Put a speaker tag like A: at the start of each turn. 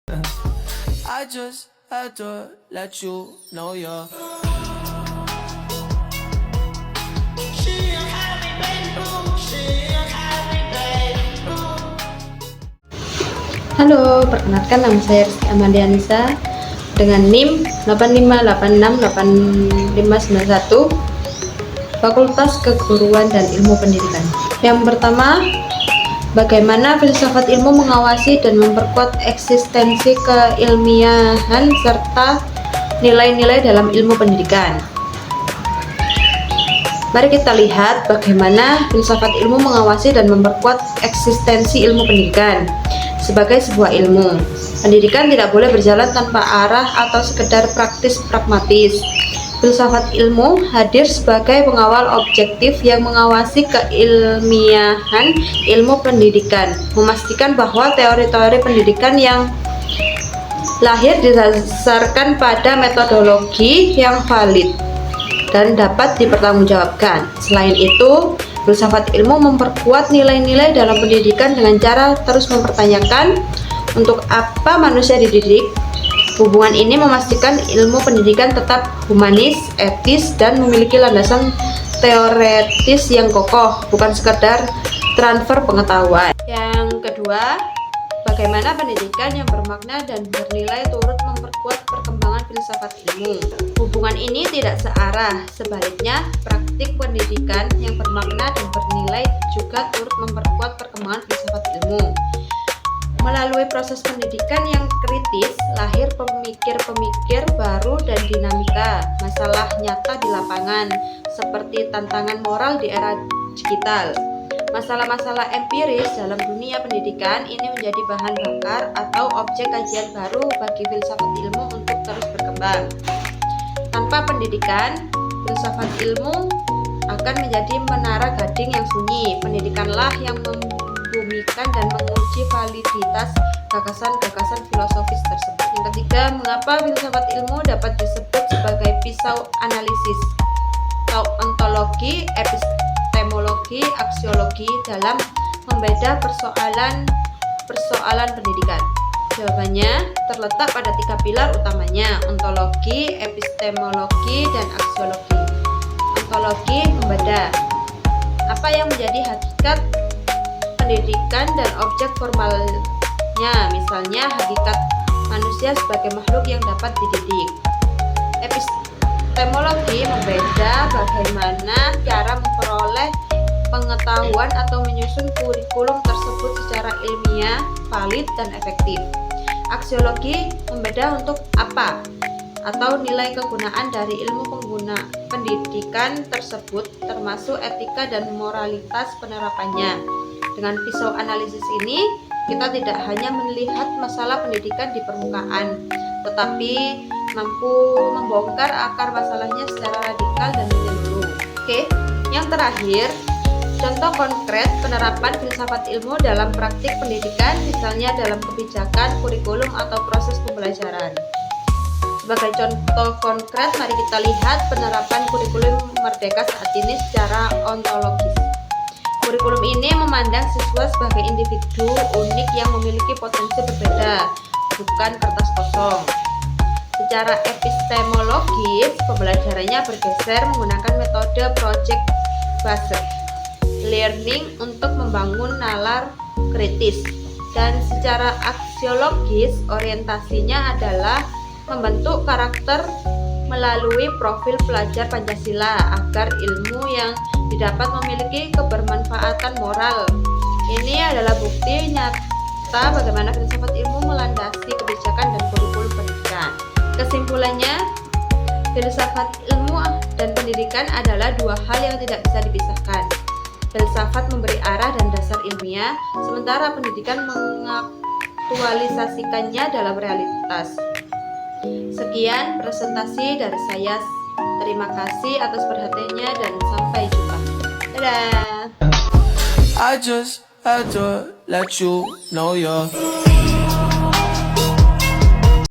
A: I just had to let you know you're.
B: Halo, perkenalkan nama saya Rizky Amadianisa dengan NIM 85868591 Fakultas Keguruan dan Ilmu Pendidikan. Yang pertama, bagaimana filsafat ilmu mengawasi dan memperkuat eksistensi keilmiahan serta nilai-nilai dalam ilmu pendidikan. Mari kita lihat bagaimana filsafat ilmu mengawasi dan memperkuat eksistensi ilmu pendidikan. Sebagai sebuah ilmu, pendidikan tidak boleh berjalan tanpa arah atau sekedar praktis pragmatis. Filsafat ilmu hadir sebagai pengawal objektif yang mengawasi keilmiahan ilmu pendidikan, memastikan bahwa teori-teori pendidikan yang lahir didasarkan pada metodologi yang valid dan dapat dipertanggungjawabkan. Selain itu, filsafat ilmu memperkuat nilai-nilai dalam pendidikan dengan cara terus mempertanyakan untuk apa manusia dididik. Hubungan ini memastikan ilmu pendidikan tetap humanis, etis, dan memiliki landasan teoretis yang kokoh, bukan sekedar transfer pengetahuan. Yang kedua, bagaimana pendidikan yang bermakna dan bernilai turut memperkuat perkembangan filsafat ilmu. Hubungan ini tidak searah, sebaliknya praktik pendidikan yang bermakna dan bernilai juga turut memperkuat perkembangan filsafat ilmu. Melalui proses pendidikan yang kritis, lahir pemikir-pemikir baru dan dinamika masalah nyata di lapangan, seperti tantangan moral di era digital. Masalah-masalah empiris dalam dunia pendidikan ini menjadi bahan bakar atau objek kajian baru bagi filsafat ilmu untuk terus berkembang. Tanpa pendidikan, filsafat ilmu akan menjadi menara gading yang sunyi. Pendidikanlah yang membumikan dan menguji validitas gagasan-gagasan filosofis tersebut. Yang ketiga, mengapa filsafat ilmu dapat disebut sebagai pisau analisis atau ontologi, epistemologi, aksiologi dalam membeda persoalan pendidikan? Jawabannya terletak pada 3 pilar utamanya: ontologi, epistemologi, dan aksiologi. Ontologi membeda apa yang menjadi hakikat pendidikan dan objek formalnya, misalnya hakikat manusia sebagai makhluk yang dapat dididik. Epistemologi membeda bagaimana cara memperoleh pengetahuan atau menyusun kurikulum tersebut secara ilmiah, valid, dan efektif. Aksiologi membeda untuk apa atau nilai kegunaan dari ilmu pendidikan tersebut, termasuk etika dan moralitas penerapannya. Dengan pisau analisis ini, kita tidak hanya melihat masalah pendidikan di permukaan, tetapi mampu membongkar akar masalahnya secara radikal dan menyeluruh. Oke, yang terakhir, contoh konkret penerapan filsafat ilmu dalam praktik pendidikan, misalnya dalam kebijakan, kurikulum, atau proses pembelajaran. Sebagai contoh konkret, mari kita lihat penerapan kurikulum Merdeka saat ini secara ontologis. Kurikulum ini memandang siswa sebagai individu unik yang memiliki potensi berbeda, bukan kertas kosong. Secara epistemologis, pembelajarannya bergeser menggunakan metode project based learning untuk membangun nalar kritis, dan secara aksiologis orientasinya adalah membentuk karakter melalui profil pelajar Pancasila agar ilmu yang didapat memiliki kebermanfaatan moral. Ini adalah bukti nyata bagaimana filsafat ilmu melandasi kebijakan dan kurikulum pendidikan. Kesimpulannya, filsafat ilmu dan pendidikan adalah dua hal yang tidak bisa dipisahkan. Filsafat memberi arah dan dasar ilmiah, sementara pendidikan mengaktualisasikannya dalam realitas. Sekian presentasi dari saya. Terima kasih atas perhatiannya dan sampai jumpa. Dadah.
A: I just had to let you know you're.